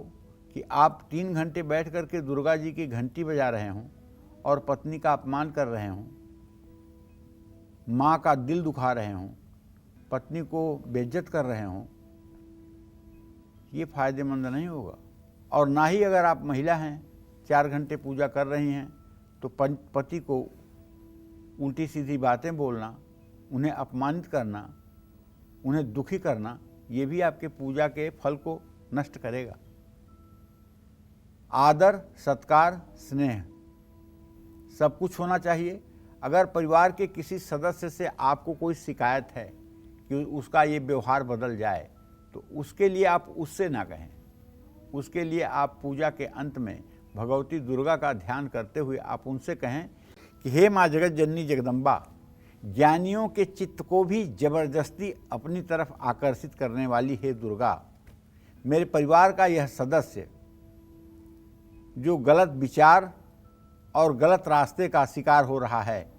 कि आप 3 घंटे बैठ करके दुर्गा जी की घंटी बजा रहे हों और पत्नी का अपमान कर रहे हों, माँ का दिल दुखा रहे हों पत्नी को बेइज्जत कर रहे हों, ये फायदेमंद नहीं होगा। और ना ही अगर आप महिला हैं, 4 घंटे पूजा कर रही हैं, तो पति को उल्टी सीधी बातें बोलना, उन्हें अपमानित करना, उन्हें दुखी करना, ये भी आपके पूजा के फल को नष्ट करेगा। आदर, सत्कार, स्नेह सब कुछ होना चाहिए। अगर परिवार के किसी सदस्य से आपको कोई शिकायत है कि उसका ये व्यवहार बदल जाए, तो उसके लिए आप उससे ना कहें। उसके लिए आप पूजा के अंत में भगवती दुर्गा का ध्यान करते हुए आप उनसे कहें कि हे माँ जगत जननी जगदम्बा, ज्ञानियों के चित्त को भी जबरदस्ती अपनी तरफ आकर्षित करने वाली हे दुर्गा, मेरे परिवार का यह सदस्य जो गलत विचार और गलत रास्ते का शिकार हो रहा है,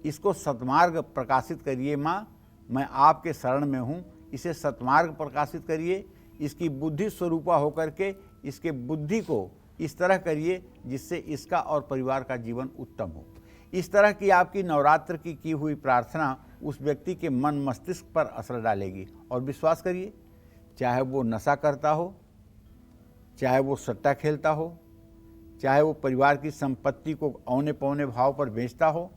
इसको सतमार्ग प्रकाशित करिए माँ। मैं आपके शरण में हूँ, इसे सतमार्ग प्रकाशित करिए। इसकी बुद्धि स्वरूपा होकर के इसके बुद्धि को इस तरह करिए जिससे इसका और परिवार का जीवन उत्तम हो। इस तरह की आपकी नवरात्र की हुई प्रार्थना उस व्यक्ति के मन मस्तिष्क पर असर डालेगी। और विश्वास करिए, चाहे वो नशा करता हो, चाहे वो सट्टा खेलता हो, चाहे वो परिवार की संपत्ति को औने पौने भाव पर बेचता हो,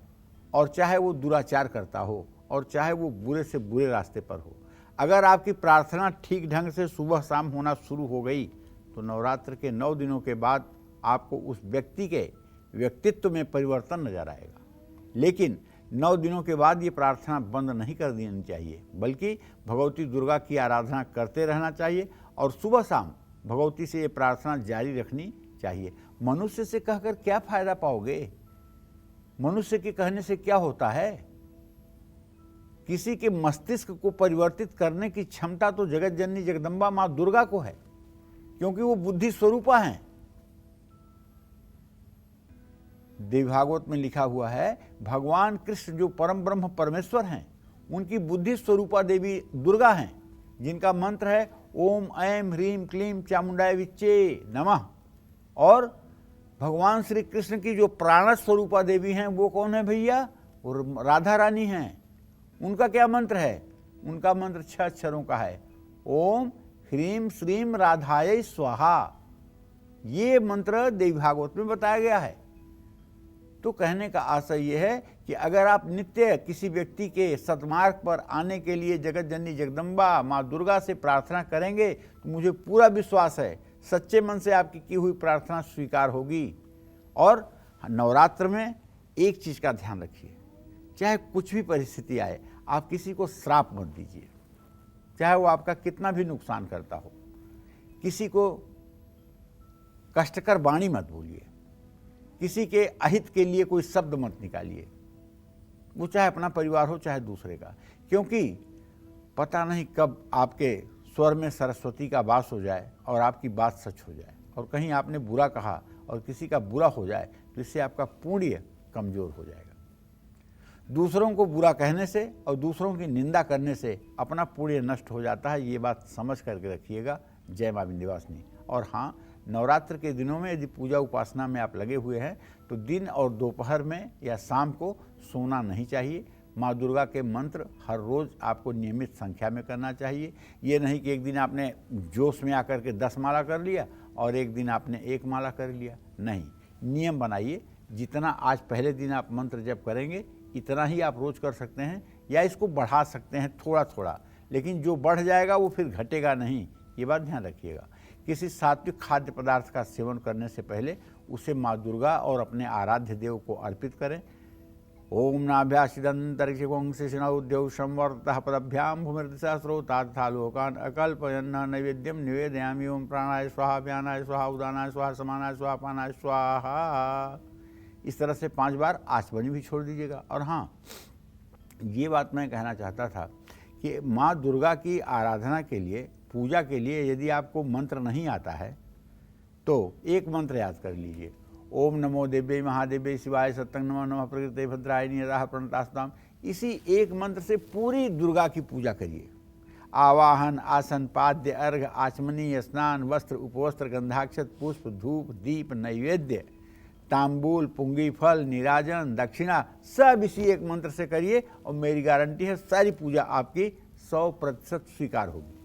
और चाहे वो दुराचार करता हो, और चाहे वो बुरे से बुरे रास्ते पर हो, अगर आपकी प्रार्थना ठीक ढंग से सुबह शाम होना शुरू हो गई तो नवरात्र के 9 दिनों के बाद आपको उस व्यक्ति के व्यक्तित्व में परिवर्तन नजर आएगा। लेकिन 9 दिनों के बाद ये प्रार्थना बंद नहीं कर देनी चाहिए, बल्कि भगवती दुर्गा की आराधना करते रहना चाहिए और सुबह शाम भगवती से ये प्रार्थना जारी रखनी चाहिए। मनुष्य से कहकर क्या फायदा पाओगे? मनुष्य के कहने से क्या होता है? किसी के मस्तिष्क को परिवर्तित करने की क्षमता तो जगत जननी जगदम्बा माँ दुर्गा को है, क्योंकि वो बुद्धि स्वरूपा हैं। देवी भागवत में लिखा हुआ है, भगवान कृष्ण जो परम ब्रह्म परमेश्वर हैं, उनकी बुद्धि स्वरूपा देवी दुर्गा हैं, जिनका मंत्र है ओम ऐं ह्रीं क्लीं चामुंडाय विच्चे नमः। और भगवान श्री कृष्ण की जो प्राण स्वरूपा देवी हैं वो कौन है भैया? वो राधा रानी हैं। उनका क्या मंत्र है? उनका मंत्र 6 अक्षरों का है, ओम ह्रीं श्रीं राधाय स्वाहा। ये मंत्र देवी भागवत में बताया गया है। तो कहने का आशय यह है कि अगर आप नित्य किसी व्यक्ति के सतमार्ग पर आने के लिए जगत जननी जगदम्बा माँ दुर्गा से प्रार्थना करेंगे तो मुझे पूरा विश्वास है सच्चे मन से आपकी की हुई प्रार्थना स्वीकार होगी। और नवरात्र में एक चीज़ का ध्यान रखिए, चाहे कुछ भी परिस्थिति आए, आप किसी को श्राप मत दीजिए, चाहे वो आपका कितना भी नुकसान करता हो। किसी को कष्टकर वाणी मत बोलिए, किसी के अहित के लिए कोई शब्द मत निकालिए, वो चाहे अपना परिवार हो चाहे दूसरे का, क्योंकि पता नहीं कब आपके स्वर में सरस्वती का वास हो जाए और आपकी बात सच हो जाए, और कहीं आपने बुरा कहा और किसी का बुरा हो जाए तो इससे आपका पुण्य कमजोर हो जाएगा। दूसरों को बुरा कहने से और दूसरों की निंदा करने से अपना पुण्य नष्ट हो जाता है, ये बात समझ करके रखिएगा। जय मां विंध्यवासिनी। और हाँ, नवरात्र के दिनों में यदि पूजा उपासना में आप लगे हुए हैं तो दिन और दोपहर में या शाम को सोना नहीं चाहिए। माँ दुर्गा के मंत्र हर रोज़ आपको नियमित संख्या में करना चाहिए। ये नहीं कि एक दिन आपने जोश में आकर के 10 माला कर लिया और एक दिन आपने 1 माला कर लिया। नहीं, नियम बनाइए। जितना आज पहले दिन आप मंत्र जप करेंगे इतना ही आप रोज़ कर सकते हैं, या इसको बढ़ा सकते हैं थोड़ा थोड़ा, लेकिन जो बढ़ जाएगा वो फिर घटेगा नहीं, ये बात ध्यान रखिएगा। किसी सात्विक खाद्य पदार्थ का सेवन करने से पहले उसे माँ दुर्गा और अपने आराध्य देव को अर्पित करें। ओम नाभ्यासिदंतरिक्षिगोंसिनौद्यौ संवर्तः पदभ्याम भूमिर्दिशा स्रोताथा लोकान अकल्पयन्न नैवेद्यम निवेदयामि। ओम प्राणाय स्वाहा, व्यानाय स्वाहा, उदानाय स्वाहा, समानाय स्वाहा, पानाय स्वाहा। इस तरह से 5 बार आचमनी भी छोड़ दीजिएगा। और हाँ, ये बात मैं कहना चाहता था कि माँ दुर्गा की आराधना के लिए, पूजा के लिए यदि आपको मंत्र नहीं आता है तो एक मंत्र याद कर लीजिए, ओम नमो देव्यै महादेव्यै शिवाय सत्यं नमः नमः प्रकृते भद्राय यदा प्रणतास्ताम। इसी एक मंत्र से पूरी दुर्गा की पूजा करिए। आवाहन, आसन, पाद्य, अर्घ, आचमनी, स्नान, वस्त्र, उपवस्त्र, गंधाक्षत, पुष्प, धूप, दीप, नैवेद्य, तांबूल, पुंगी फल, निराजन, दक्षिणा, सब इसी एक मंत्र से करिए और मेरी गारंटी है सारी पूजा आपकी 100% स्वीकार होगी।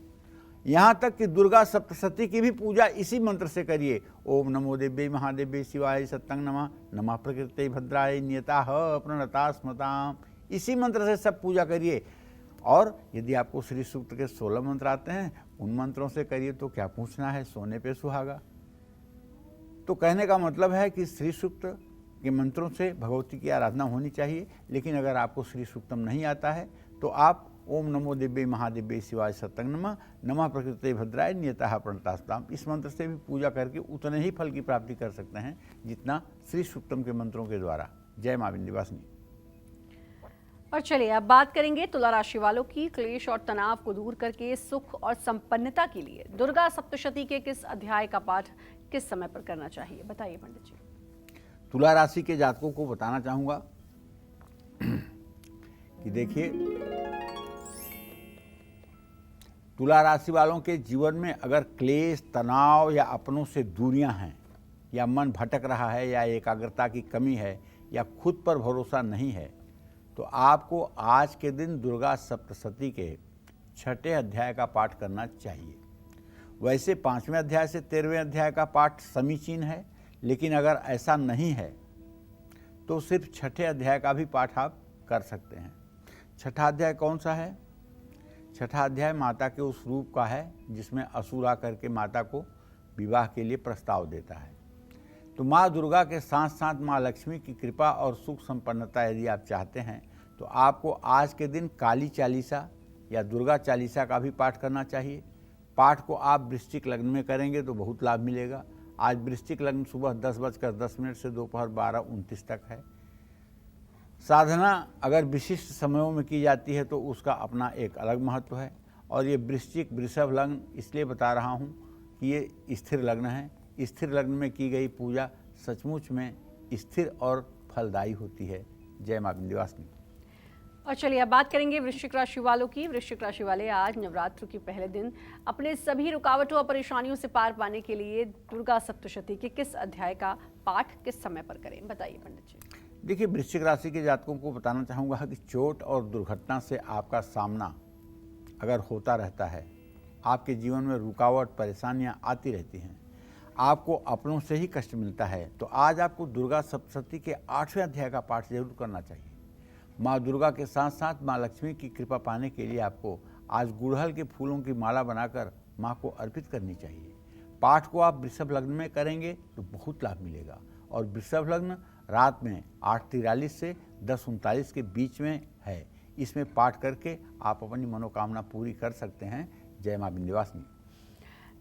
यहाँ तक कि दुर्गा सप्तशती की भी पूजा इसी मंत्र से करिए। ओम नमो देव्यै महादेव्यै शिवाय सत्यं नमः, नमः प्रकृते भद्राय नियताः प्रणता स्मताम, इसी मंत्र से सब पूजा करिए। और यदि आपको श्री सूक्त के 16 मंत्र आते हैं, उन मंत्रों से करिए, तो क्या पूछना है, सोने पे सुहागा। तो कहने का मतलब है कि श्री सूक्त के मंत्रों से भगवती की आराधना होनी चाहिए। लेकिन अगर आपको श्री सूक्तम नहीं आता है तो आप ओम नमो दिव्यै महादिव्यै शिवाय सत्यं नमः, नमः प्रकृते भद्राय नियताः प्रणतास्ताम, इस मंत्र से भी पूजा करके उतने ही फल की प्राप्ति कर सकते हैं जितना श्री सूक्तम के मंत्रों के द्वारा। जय मां विंध्यवासिनी। और चलिए अब बात करेंगे तुला राशि वालों की। क्लेश और तनाव को दूर करके सुख और संपन्नता के लिए दुर्गा सप्तशती के किस अध्याय का पाठ किस समय पर करना चाहिए, बताइए पंडित जी। तुला राशि के जातकों को बताना चाहूंगा कि देखिए, तुला राशि वालों के जीवन में अगर क्लेश, तनाव या अपनों से दूरियां हैं, या मन भटक रहा है, या एकाग्रता की कमी है, या खुद पर भरोसा नहीं है, तो आपको आज के दिन दुर्गा सप्तशती के 6ठे अध्याय का पाठ करना चाहिए। वैसे 5वें अध्याय से 13वें अध्याय का पाठ समीचीन है, लेकिन अगर ऐसा नहीं है तो सिर्फ 6ठे अध्याय का भी पाठ आप कर सकते हैं। 6ठा अध्याय कौन सा है? 6ठा अध्याय माता के उस रूप का है जिसमें असुर आकर के माता को विवाह के लिए प्रस्ताव देता है। तो माँ दुर्गा के साथ साथ माँ लक्ष्मी की कृपा और सुख संपन्नता यदि आप चाहते हैं तो आपको आज के दिन काली चालीसा या दुर्गा चालीसा का भी पाठ करना चाहिए। पाठ को आप वृश्चिक लग्न में करेंगे तो बहुत लाभ मिलेगा। आज वृश्चिक लग्न सुबह 10:10 से दोपहर 12:29 तक है। साधना अगर विशिष्ट समयों में की जाती है तो उसका अपना एक अलग महत्व है। और ये वृश्चिक वृषभ लग्न इसलिए बता रहा हूँ कि ये स्थिर लग्न है। स्थिर लग्न में की गई पूजा सचमुच में स्थिर और फलदायी होती है। जय मां विंध्यवासिनी। और चलिए अब बात करेंगे वृश्चिक राशि वालों की। वृश्चिक राशि वाले आज नवरात्र के पहले दिन अपने सभी रुकावटों और परेशानियों से पार पाने के लिए दुर्गा सप्तशती के किस अध्याय का पाठ किस समय पर करें, बताइए पंडित जी। देखिए, वृश्चिक राशि के जातकों को बताना चाहूँगा कि चोट और दुर्घटना से आपका सामना अगर होता रहता है, आपके जीवन में रुकावट परेशानियाँ आती रहती हैं, आपको अपनों से ही कष्ट मिलता है, तो आज आपको दुर्गा सप्तशती के 8वें अध्याय का पाठ जरूर करना चाहिए। माँ दुर्गा के साथ साथ माँ लक्ष्मी की कृपा पाने के लिए आपको आज गुड़हल के फूलों की माला बनाकर माँ को अर्पित करनी चाहिए। पाठ को आप वृषभ लग्न में करेंगे तो बहुत लाभ मिलेगा। और वृषभ लग्न रात में 8:43 से 10:39 के बीच में है। इसमें पाठ करके आप अपनी मनोकामना पूरी कर सकते हैं। जय मां विंध्यवासिनी।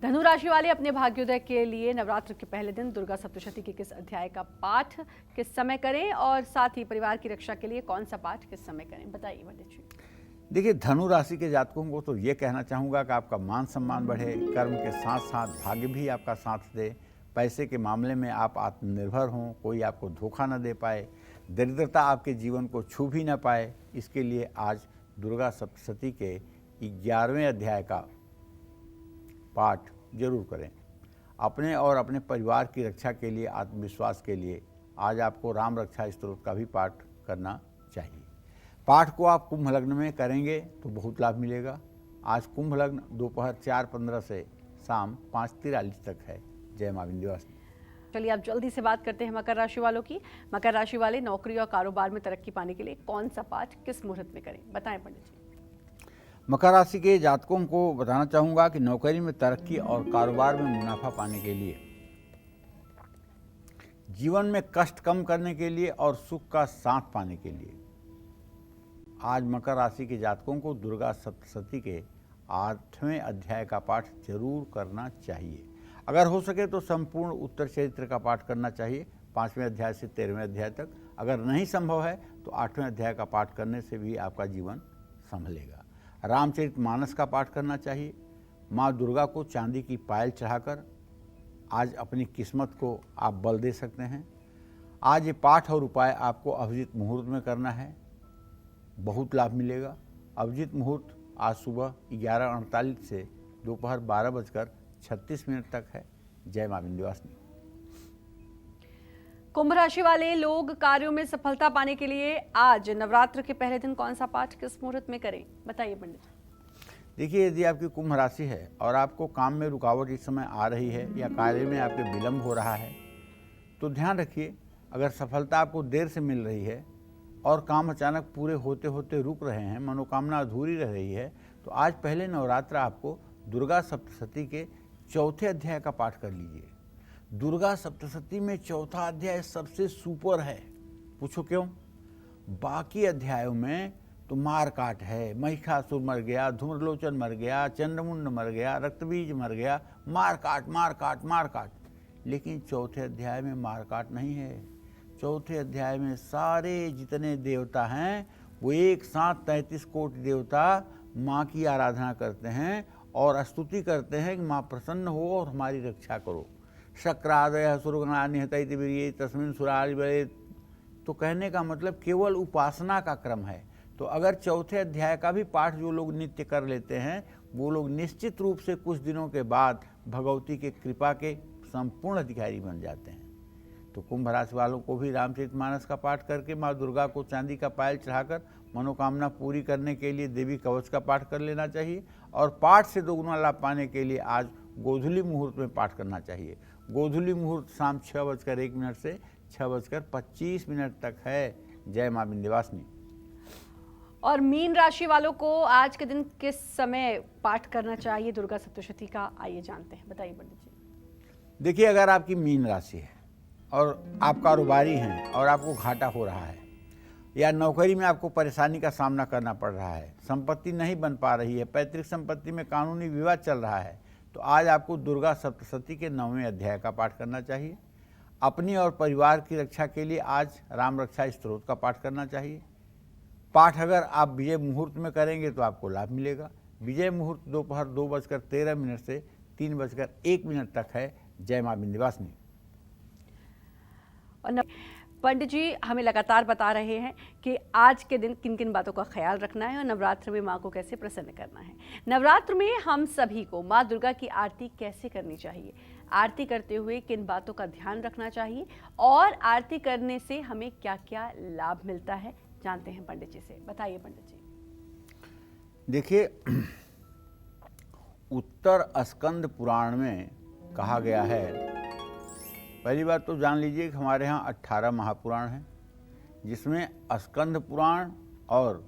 धनु राशि वाले अपने भाग्योदय के लिए नवरात्र के पहले दिन दुर्गा सप्तशती के किस अध्याय का पाठ किस समय करें, और साथ ही परिवार की रक्षा के लिए कौन सा पाठ किस समय करें, बताइए पंडित जी। देखिए, धनु राशि के जातकों को तो ये कहना चाहूँगा कि आपका मान सम्मान बढ़े, कर्म के साथ साथ भाग्य भी आपका साथ दे, पैसे के मामले में आप आत्मनिर्भर हों, कोई आपको धोखा न दे पाए, दरिद्रता आपके जीवन को छू भी न पाए। इसके लिए आज दुर्गा सप्तशती के 11वें अध्याय का पाठ जरूर करें। अपने और अपने परिवार की रक्षा के लिए, आत्मविश्वास के लिए आज आपको राम रक्षा स्तोत्र का भी पाठ करना चाहिए। पाठ को आप कुंभ लग्न में करेंगे तो बहुत लाभ मिलेगा। आज कुंभ लग्न दोपहर 4:15 से शाम 5:43 तक है। जय मां विंध्यवासिनी। चलिए अब जल्दी से बात करते हैं मकर राशि वालों की। मकर राशि वाले नौकरी और कारोबार में तरक्की पाने के लिए कौन सा पाठ किस मुहूर्त में करें, बताएं पंडित जी। मकर राशि के जातकों को बताना चाहूँगा कि नौकरी में तरक्की और कारोबार में मुनाफा पाने के लिए, जीवन में कष्ट कम करने के लिए और सुख का साथ पाने के लिए आज मकर राशि के जातकों को दुर्गा सप्तशती के 8वें अध्याय का पाठ जरूर करना चाहिए। अगर हो सके तो संपूर्ण उत्तर चरित्र का पाठ करना चाहिए 5वें अध्याय से 13वें अध्याय तक। अगर नहीं संभव है तो 8वें अध्याय का पाठ करने से भी आपका जीवन संभलेगा। रामचरितमानस का पाठ करना चाहिए। माँ दुर्गा को चांदी की पायल चढ़ाकर आज अपनी किस्मत को आप बल दे सकते हैं। आज ये पाठ और उपाय आपको अभिजीत मुहूर्त में करना है, बहुत लाभ मिलेगा। अभिजीत मुहूर्त आज सुबह 11:48 से दोपहर 12:36 तक है। जय मां विंध्यवासिनी। कुंभ राशि वाले लोग कार्यों में सफलता पाने के लिए आज नवरात्र के पहले दिन कौन सा पाठ किस मुहूर्त में करें, बताइए पंडित। देखिए, यदि आपकी कुंभ राशि है और आपको काम में रुकावट इस समय आ रही है या कार्य में आपके विलंब हो रहा है, तो ध्यान रखिए, अगर सफलता आपको देर से मिल रही है और काम अचानक पूरे होते होते रुक रहे हैं, मनोकामना अधूरी रह रही है, तो आज पहले नवरात्र आपको दुर्गा सप्तशती के चौथे अध्याय का पाठ कर लीजिए। दुर्गा सप्तशती में चौथा अध्याय सबसे सुपर है। पूछो क्यों? बाकी अध्यायों में तो मार काट है, महिषासुर मर गया, धूम्रलोचन मर गया, चंद्रमुंड मर गया, रक्तबीज मर गया, मार काट मार काट मार काट। लेकिन चौथे अध्याय में मार काट नहीं है। चौथे अध्याय में सारे जितने देवता हैं वो एक साथ 33 कोटि देवता माँ की आराधना करते हैं और स्तुति करते हैं कि माँ प्रसन्न हो और हमारी रक्षा करो। शक्रादय सुरगणा निहतैति वीर्ये तस्मिन् सुरारि बले। तो कहने का मतलब केवल उपासना का क्रम है। तो अगर चौथे अध्याय का भी पाठ जो लोग नित्य कर लेते हैं, वो लोग निश्चित रूप से कुछ दिनों के बाद भगवती के कृपा के संपूर्ण अधिकारी बन जाते हैं। तो कुंभ राशि वालों को भी रामचरितमानस का पाठ करके माँ दुर्गा को चांदी का पायल चढ़ाकर मनोकामना पूरी करने के लिए देवी कवच का पाठ कर लेना चाहिए और पाठ से दोगुना लाभ पाने के लिए आज गोधूली मुहूर्त में पाठ करना चाहिए। गोधूली मुहूर्त शाम 6:01 से 6:25 तक है। जय माँ विंध्यवासिनी। और मीन राशि वालों को आज के दिन किस समय पाठ करना चाहिए दुर्गा सप्तशती का, आइए जानते हैं, बताइए पंडित जी। देखिए, अगर आपकी मीन राशि है और आप कारोबारी हैं और आपको घाटा हो रहा है या नौकरी में आपको परेशानी का सामना करना पड़ रहा है, संपत्ति नहीं बन पा रही है, पैतृक संपत्ति में कानूनी विवाद चल रहा है, तो आज आपको दुर्गा सप्तशती के 9वें अध्याय का पाठ करना चाहिए। अपनी और परिवार की रक्षा के लिए आज राम रक्षा स्तोत्र का पाठ करना चाहिए। पाठ अगर आप विजय मुहूर्त में करेंगे तो आपको लाभ मिलेगा। विजय मुहूर्त दोपहर 2:13 से 3:01 तक है। जय माँ विंध्यवासिनी। और पंडित जी हमें लगातार बता रहे हैं कि आज के दिन किन किन बातों का ख्याल रखना है और नवरात्र में माँ को कैसे प्रसन्न करना है। नवरात्र में हम सभी को माँ दुर्गा की आरती कैसे करनी चाहिए, आरती करते हुए किन बातों का ध्यान रखना चाहिए और आरती करने से हमें क्या क्या लाभ मिलता है, जानते हैं पंडित जी से। बताइए पंडित जी। देखिए, उत्तर स्कंद पुराण में कहा गया है, पहली बात तो जान लीजिए कि हमारे यहाँ 18 महापुराण हैं, जिसमें स्कंद पुराण और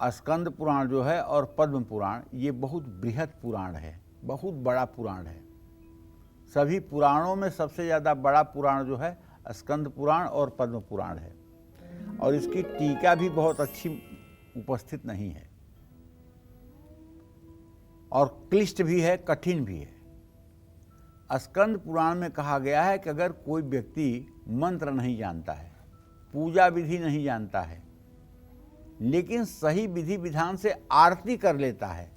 स्कंद पुराण जो है और पद्म पुराण, ये बहुत बृहद पुराण है, बहुत बड़ा पुराण है। सभी पुराणों में सबसे ज़्यादा बड़ा पुराण जो है स्कंद पुराण और पद्म पुराण है और इसकी टीका भी बहुत अच्छी उपस्थित नहीं है और क्लिष्ट भी है, कठिन भी है। स्कंद पुराण में कहा गया है कि अगर कोई व्यक्ति मंत्र नहीं जानता है, पूजा विधि नहीं जानता है, लेकिन सही विधि विधान से आरती कर लेता है,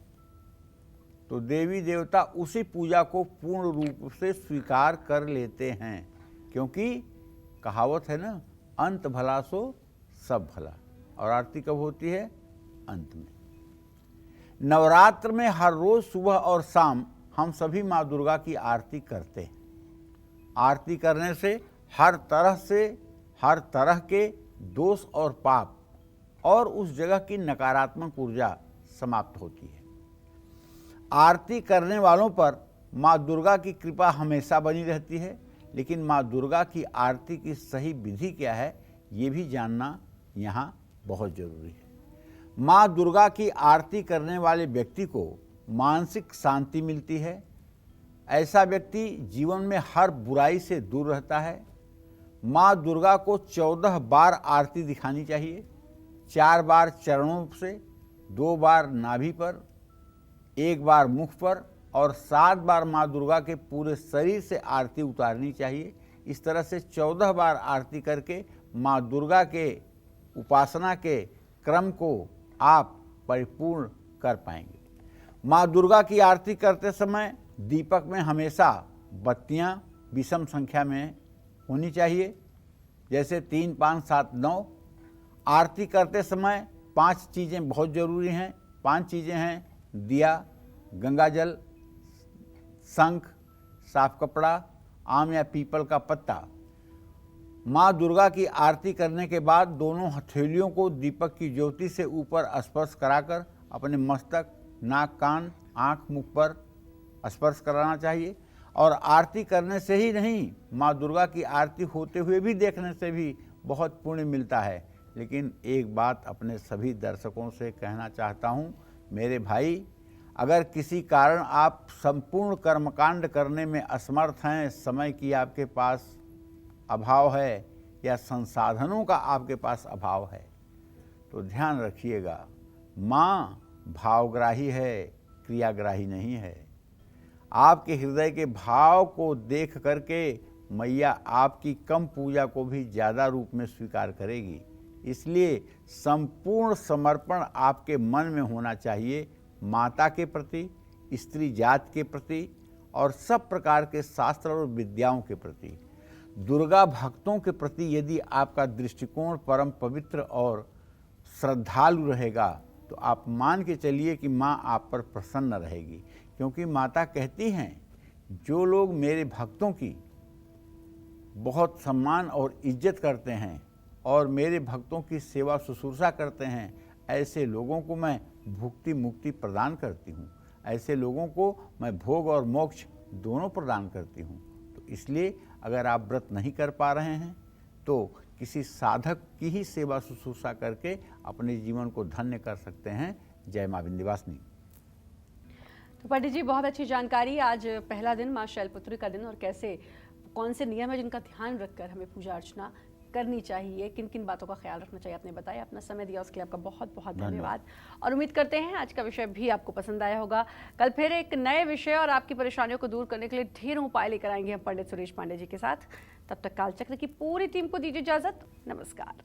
तो देवी देवता उसी पूजा को पूर्ण रूप से स्वीकार कर लेते हैं। क्योंकि कहावत है ना, अंत भला सो सब भला। और आरती कब होती है? अंत में। नवरात्र में हर रोज सुबह और शाम हम सभी माँ दुर्गा की आरती करते हैं। आरती करने से हर तरह के दोष और पाप और उस जगह की नकारात्मक ऊर्जा समाप्त होती है। आरती करने वालों पर माँ दुर्गा की कृपा हमेशा बनी रहती है, लेकिन माँ दुर्गा की आरती की सही विधि क्या है, ये भी जानना यहाँ बहुत जरूरी है। माँ दुर्गा की आरती करने वाले व्यक्ति को मानसिक शांति मिलती है। ऐसा व्यक्ति जीवन में हर बुराई से दूर रहता है। माँ दुर्गा को 14 बार आरती दिखानी चाहिए, 4 बार चरणों से, 2 बार नाभि पर, 1 बार मुख पर और 7 बार माँ दुर्गा के पूरे शरीर से आरती उतारनी चाहिए। इस तरह से 14 बार आरती करके माँ दुर्गा के उपासना के क्रम को आप परिपूर्ण कर पाएंगे। माँ दुर्गा की आरती करते समय दीपक में हमेशा बत्तियाँ विषम संख्या में होनी चाहिए, जैसे 3, 5, 7, 9। आरती करते समय 5 चीज़ें बहुत ज़रूरी हैं। 5 चीज़ें हैं: दिया, गंगा जल, शंख, साफ कपड़ा, आम या पीपल का पत्ता। माँ दुर्गा की आरती करने के बाद दोनों हथेलियों को दीपक की ज्योति से ऊपर स्पर्श कराकर अपने मस्तक, नाक, कान, आँख, मुख पर स्पर्श कराना चाहिए। और आरती करने से ही नहीं, माँ दुर्गा की आरती होते हुए भी देखने से भी बहुत पुण्य मिलता है। लेकिन एक बात अपने सभी दर्शकों से कहना चाहता हूँ, मेरे भाई, अगर किसी कारण आप संपूर्ण कर्मकांड करने में असमर्थ हैं, समय की आपके पास अभाव है या संसाधनों का आपके पास अभाव है, तो ध्यान रखिएगा, माँ भावग्राही है, क्रियाग्राही नहीं है। आपके हृदय के भाव को देख करके मैया आपकी कम पूजा को भी ज़्यादा रूप में स्वीकार करेगी। इसलिए संपूर्ण समर्पण आपके मन में होना चाहिए, माता के प्रति, स्त्री जात के प्रति और सब प्रकार के शास्त्र और विद्याओं के प्रति। दुर्गा भक्तों के प्रति यदि आपका दृष्टिकोण परम पवित्र और श्रद्धालु रहेगा तो आप मान के चलिए कि माँ आप पर प्रसन्न रहेगी। क्योंकि माता कहती हैं, जो लोग मेरे भक्तों की बहुत सम्मान और इज्जत करते हैं और मेरे भक्तों की सेवा शुश्रूषा करते हैं, ऐसे लोगों को मैं भुक्ति मुक्ति प्रदान करती हूँ, ऐसे लोगों को मैं भोग और मोक्ष दोनों प्रदान करती हूँ। तो इसलिए अगर आप व्रत नहीं कर पा रहे हैं तो किसी साधक की ही सेवा शुश्रूषा करके अपने जीवन को धन्य कर सकते हैं। जय माँ विंध्यवासिनी। तो पंडित जी, बहुत अच्छी जानकारी। आज पहला दिन माँ शैलपुत्री का दिन और कैसे कौन से नियम है जिनका ध्यान रखकर हमें पूजा अर्चना करनी चाहिए, किन किन बातों का ख्याल रखना चाहिए, आपने बताया। अपना समय दिया उसके लिए आपका बहुत बहुत धन्यवाद। और उम्मीद करते हैं आज का विषय भी आपको पसंद आया होगा। कल फिर एक नए विषय और आपकी परेशानियों को दूर करने के लिए ढेरों उपाय लेकर आएंगे हम पंडित सुरेश पांडे जी के साथ। तब तक कालचक्र की पूरी टीम को दीजिए इजाजत। नमस्कार।